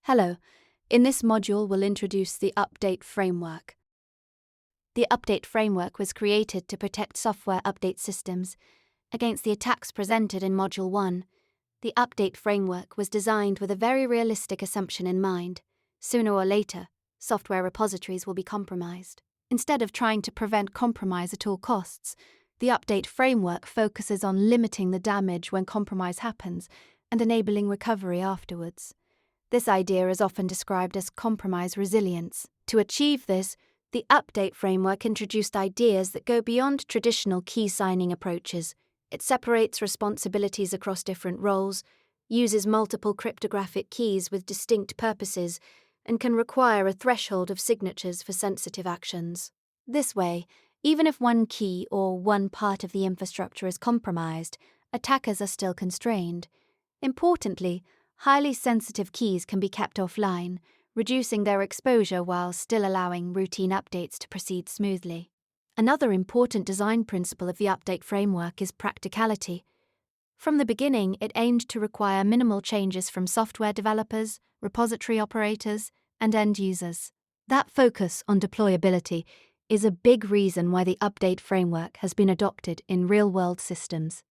Hello, in this module we'll introduce the update framework. The update framework was created to protect software update systems against the attacks presented in Module 1. The update framework was designed with a very realistic assumption in mind. Sooner or later, software repositories will be compromised. Instead of trying to prevent compromise at all costs, the update framework focuses on limiting the damage when compromise happens and enabling recovery afterwards. This idea is often described as compromise resilience. To achieve this, the update framework introduced ideas that go beyond traditional key signing approaches. It separates responsibilities across different roles, uses multiple cryptographic keys with distinct purposes, and can require a threshold of signatures for sensitive actions. This way, even if one key or one part of the infrastructure is compromised, attackers are still constrained. Importantly, highly sensitive keys can be kept offline, reducing their exposure while still allowing routine updates to proceed smoothly. Another important design principle of the update framework is practicality. From the beginning, it aimed to require minimal changes from software developers, repository operators, and end users. That focus on deployability is a big reason why the update framework has been adopted in real-world systems.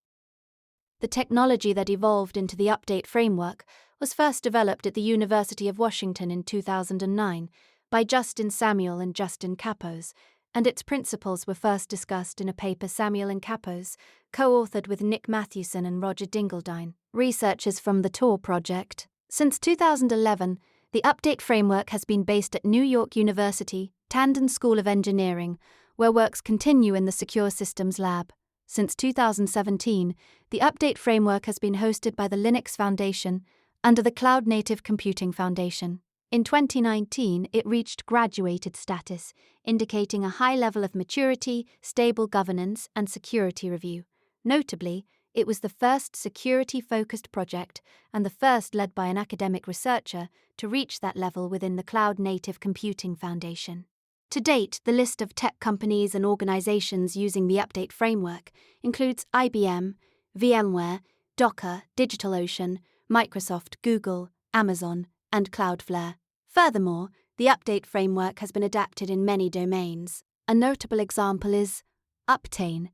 The technology that evolved into the update framework was first developed at the University of Washington in 2009 by Justin Samuel and Justin Kapos, and its principles were first discussed in a paper Samuel and Kapos co-authored with Nick Mathewson and Roger Dingledine, researchers from the Tor project. Since 2011, the update framework has been based at New York University, Tandon School of Engineering, where works continue in the Secure Systems Lab. Since 2017, the update framework has been hosted by the Linux Foundation under the Cloud Native Computing Foundation. In 2019, it reached graduated status, indicating a high level of maturity, stable governance, and security review. Notably, it was the first security-focused project and the first led by an academic researcher to reach that level within the Cloud Native Computing Foundation. To date, the list of tech companies and organizations using the update framework includes IBM, VMware, Docker, DigitalOcean, Microsoft, Google, Amazon, and Cloudflare. Furthermore, the update framework has been adapted in many domains. A notable example is Uptane,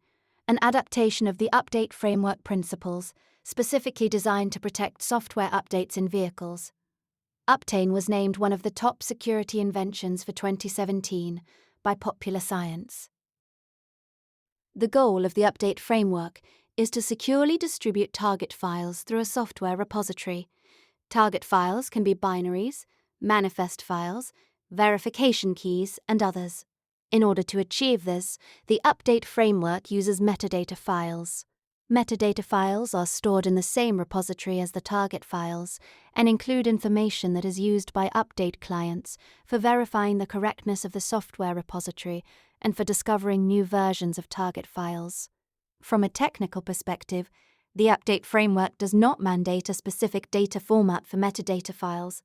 an adaptation of the update framework principles specifically designed to protect software updates in vehicles. Uptane was named one of the top security inventions for 2017 by Popular Science. The goal of the update framework is to securely distribute target files through a software repository. Target files can be binaries, manifest files, verification keys, and others. In order to achieve this, the update framework uses metadata files. Metadata files are stored in the same repository as the target files and include information that is used by update clients for verifying the correctness of the software repository and for discovering new versions of target files. From a technical perspective, the update framework does not mandate a specific data format for metadata files.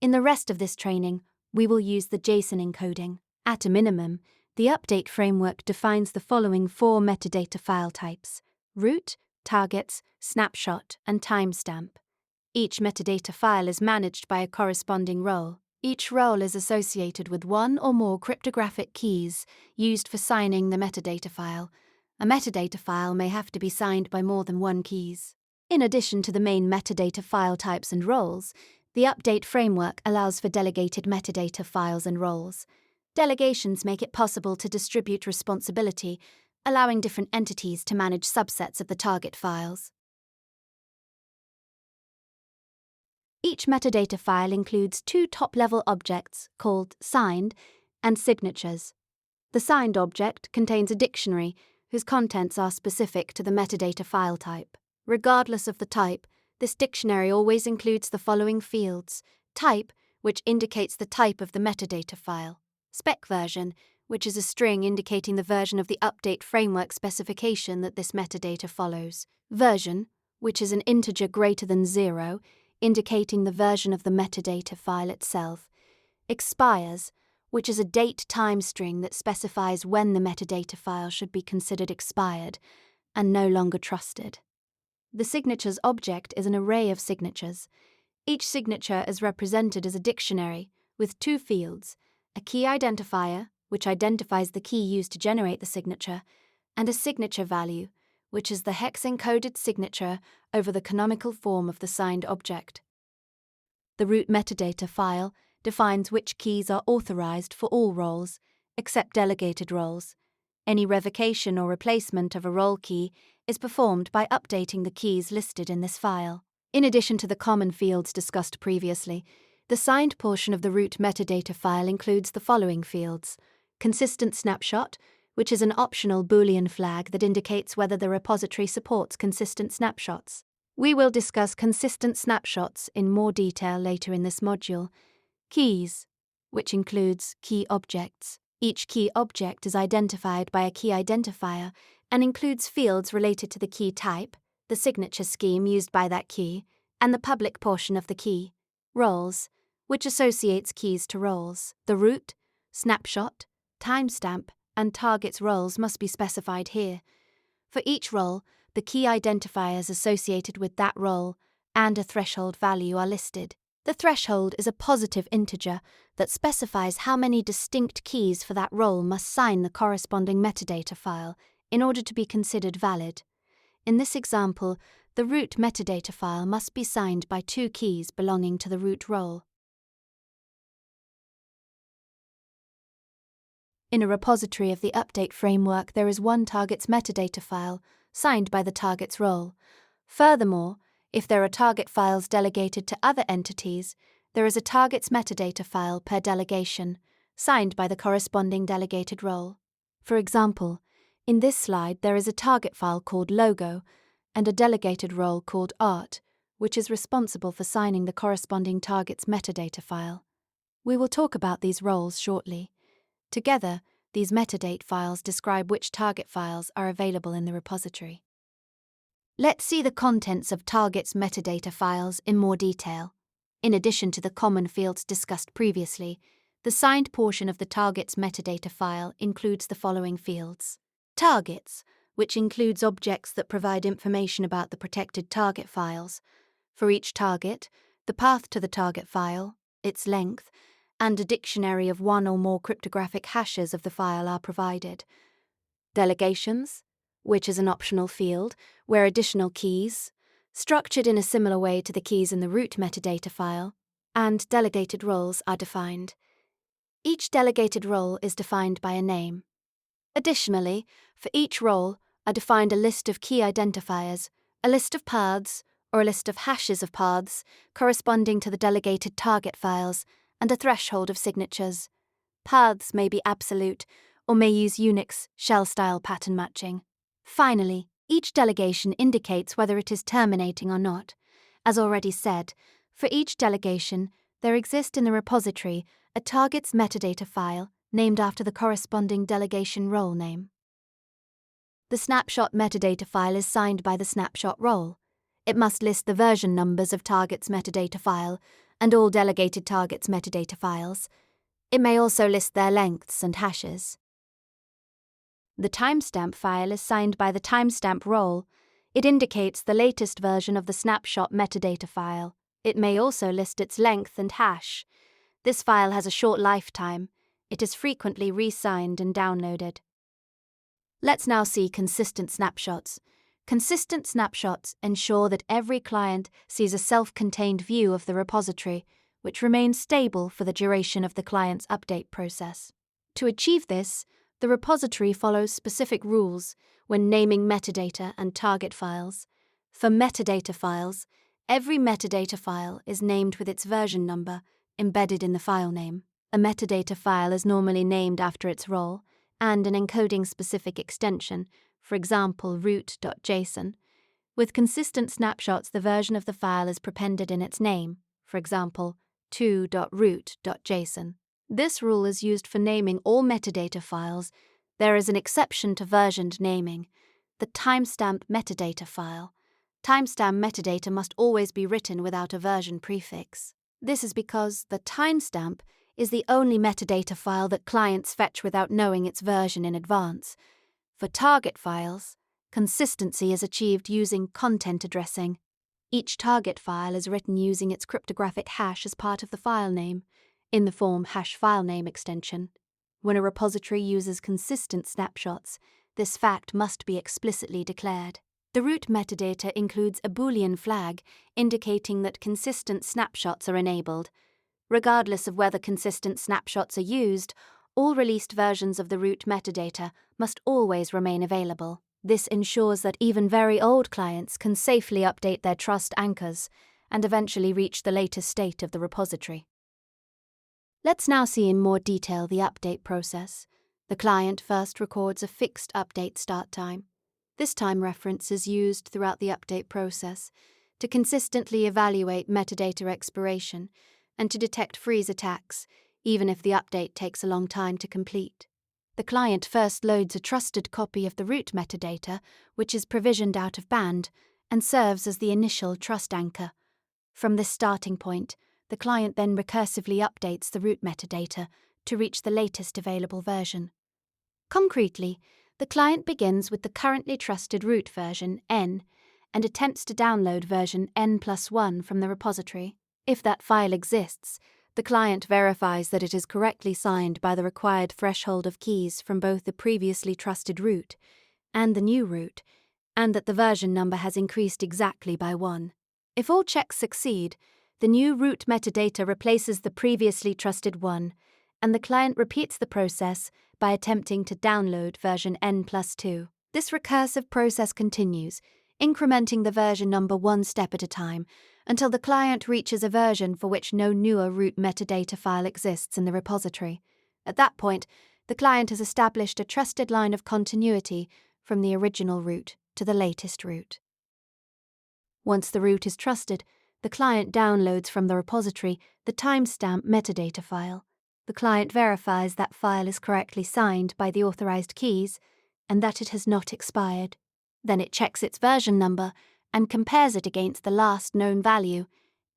In the rest of this training, we will use the JSON encoding. At a minimum, the update framework defines the following 4 metadata file types: root, targets, snapshot, and timestamp. Each metadata file is managed by a corresponding role. Each role is associated with one or more cryptographic keys used for signing the metadata file. A metadata file may have to be signed by more than one keys. In addition to the main metadata file types and roles, the update framework allows for delegated metadata files and roles. Delegations make it possible to distribute responsibility, allowing different entities to manage subsets of the target files. Each metadata file includes 2 top-level objects called signed and signatures. The signed object contains a dictionary whose contents are specific to the metadata file type. Regardless of the type, this dictionary always includes the following fields: type, which indicates the type of the metadata file; spec version, which is a string indicating the version of the update framework specification that this metadata follows; version, which is an integer greater than 0, indicating the version of the metadata file itself; expires, which is a date-time string that specifies when the metadata file should be considered expired and no longer trusted. The signatures object is an array of signatures. Each signature is represented as a dictionary with two fields, a key identifier, which identifies the key used to generate the signature, and a signature value, which is the hex-encoded signature over the canonical form of the signed object. The root metadata file defines which keys are authorized for all roles, except delegated roles. Any revocation or replacement of a role key is performed by updating the keys listed in this file. In addition to the common fields discussed previously, the signed portion of the root metadata file includes the following fields: consistent snapshot, which is an optional Boolean flag that indicates whether the repository supports consistent snapshots. We will discuss consistent snapshots in more detail later in this module. Keys, which includes key objects. Each key object is identified by a key identifier and includes fields related to the key type, the signature scheme used by that key, and the public portion of the key. Roles, which associates keys to roles. The root, snapshot, timestamp, and target's roles must be specified here. For each role, the key identifiers associated with that role and a threshold value are listed. The threshold is a positive integer that specifies how many distinct keys for that role must sign the corresponding metadata file in order to be considered valid. In this example, the root metadata file must be signed by two keys belonging to the root role. In a repository of the update framework, there is one target's metadata file, signed by the target's role. Furthermore, if there are target files delegated to other entities, there is a target's metadata file per delegation, signed by the corresponding delegated role. For example, in this slide there is a target file called logo and a delegated role called art, which is responsible for signing the corresponding target's metadata file. We will talk about these roles shortly. Together, these metadata files describe which target files are available in the repository. Let's see the contents of target's metadata files in more detail. In addition to the common fields discussed previously, the signed portion of the target's metadata file includes the following fields: targets, which includes objects that provide information about the protected target files. For each target, the path to the target file, its length, and a dictionary of one or more cryptographic hashes of the file are provided. Delegations, which is an optional field where additional keys, structured in a similar way to the keys in the root metadata file, and delegated roles are defined. Each delegated role is defined by a name. Additionally, for each role are defined a list of key identifiers, a list of paths, or a list of hashes of paths corresponding to the delegated target files, and a threshold of signatures. Paths may be absolute or may use Unix shell-style pattern matching. Finally, each delegation indicates whether it is terminating or not. As already said, for each delegation, there exists in the repository a target's metadata file named after the corresponding delegation role name. The snapshot metadata file is signed by the snapshot role. It must list the version numbers of target's metadata file and all delegated targets metadata files. It may also list their lengths and hashes. The timestamp file is signed by the timestamp role. It indicates the latest version of the snapshot metadata file. It may also list its length and hash. This file has a short lifetime. It is frequently re-signed and downloaded. Let's now see consistent snapshots. Consistent snapshots ensure that every client sees a self-contained view of the repository, which remains stable for the duration of the client's update process. To achieve this, the repository follows specific rules when naming metadata and target files. For metadata files, every metadata file is named with its version number embedded in the file name. A metadata file is normally named after its role and an encoding-specific extension, for example root.json. With consistent snapshots, the version of the file is prepended in its name, for example 2.root.json. This rule is used for naming all metadata files. There is an exception to versioned naming, the timestamp metadata file. Timestamp metadata must always be written without a version prefix. This is because the timestamp is the only metadata file that clients fetch without knowing its version in advance. For target files, consistency is achieved using content addressing. Each target file is written using its cryptographic hash as part of the file name, in the form #filename extension. When a repository uses consistent snapshots, this fact must be explicitly declared. The root metadata includes a Boolean flag indicating that consistent snapshots are enabled. Regardless of whether consistent snapshots are used, all released versions of the root metadata must always remain available. This ensures that even very old clients can safely update their trust anchors and eventually reach the latest state of the repository. Let's now see in more detail the update process. The client first records a fixed update start time. This time reference is used throughout the update process to consistently evaluate metadata expiration and to detect freeze attacks, even if the update takes a long time to complete. The client first loads a trusted copy of the root metadata, which is provisioned out of band, and serves as the initial trust anchor. From this starting point, the client then recursively updates the root metadata to reach the latest available version. Concretely, the client begins with the currently trusted root version, N, and attempts to download version N+1 from the repository. If that file exists, the client verifies that it is correctly signed by the required threshold of keys from both the previously trusted root and the new root, and that the version number has increased exactly by 1. If all checks succeed, the new root metadata replaces the previously trusted one, and the client repeats the process by attempting to download version N+2. This recursive process continues, incrementing the version number one step at a time, until the client reaches a version for which no newer root metadata file exists in the repository. At that point, the client has established a trusted line of continuity from the original root to the latest root. Once the root is trusted, the client downloads from the repository the timestamp metadata file. The client verifies that file is correctly signed by the authorized keys and that it has not expired. Then it checks its version number and compares it against the last known value.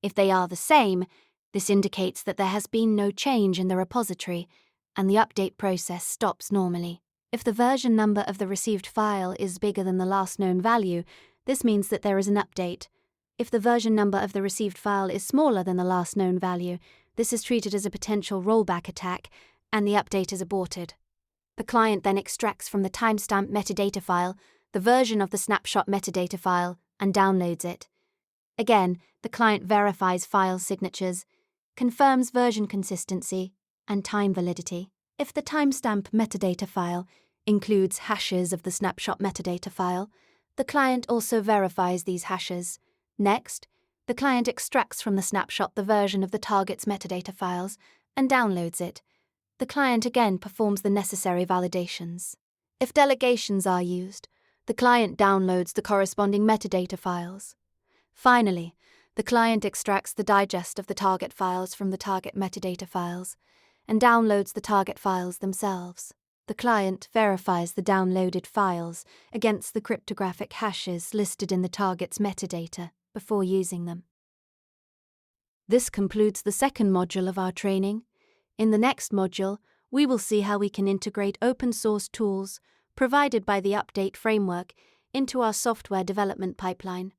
If they are the same, this indicates that there has been no change in the repository, and the update process stops normally. If the version number of the received file is bigger than the last known value, this means that there is an update. If the version number of the received file is smaller than the last known value, this is treated as a potential rollback attack, and the update is aborted. The client then extracts from the timestamp metadata file the version of the snapshot metadata file and downloads it. Again, the client verifies file signatures, confirms version consistency, and time validity. If the timestamp metadata file includes hashes of the snapshot metadata file, the client also verifies these hashes. Next, the client extracts from the snapshot the version of the target's metadata files and downloads it. The client again performs the necessary validations. If delegations are used, the client downloads the corresponding metadata files. Finally, the client extracts the digest of the target files from the target metadata files and downloads the target files themselves. The client verifies the downloaded files against the cryptographic hashes listed in the target's metadata before using them. This concludes the second module of our training. In the next module, we will see how we can integrate open-source tools provided by the Update framework into our software development pipeline.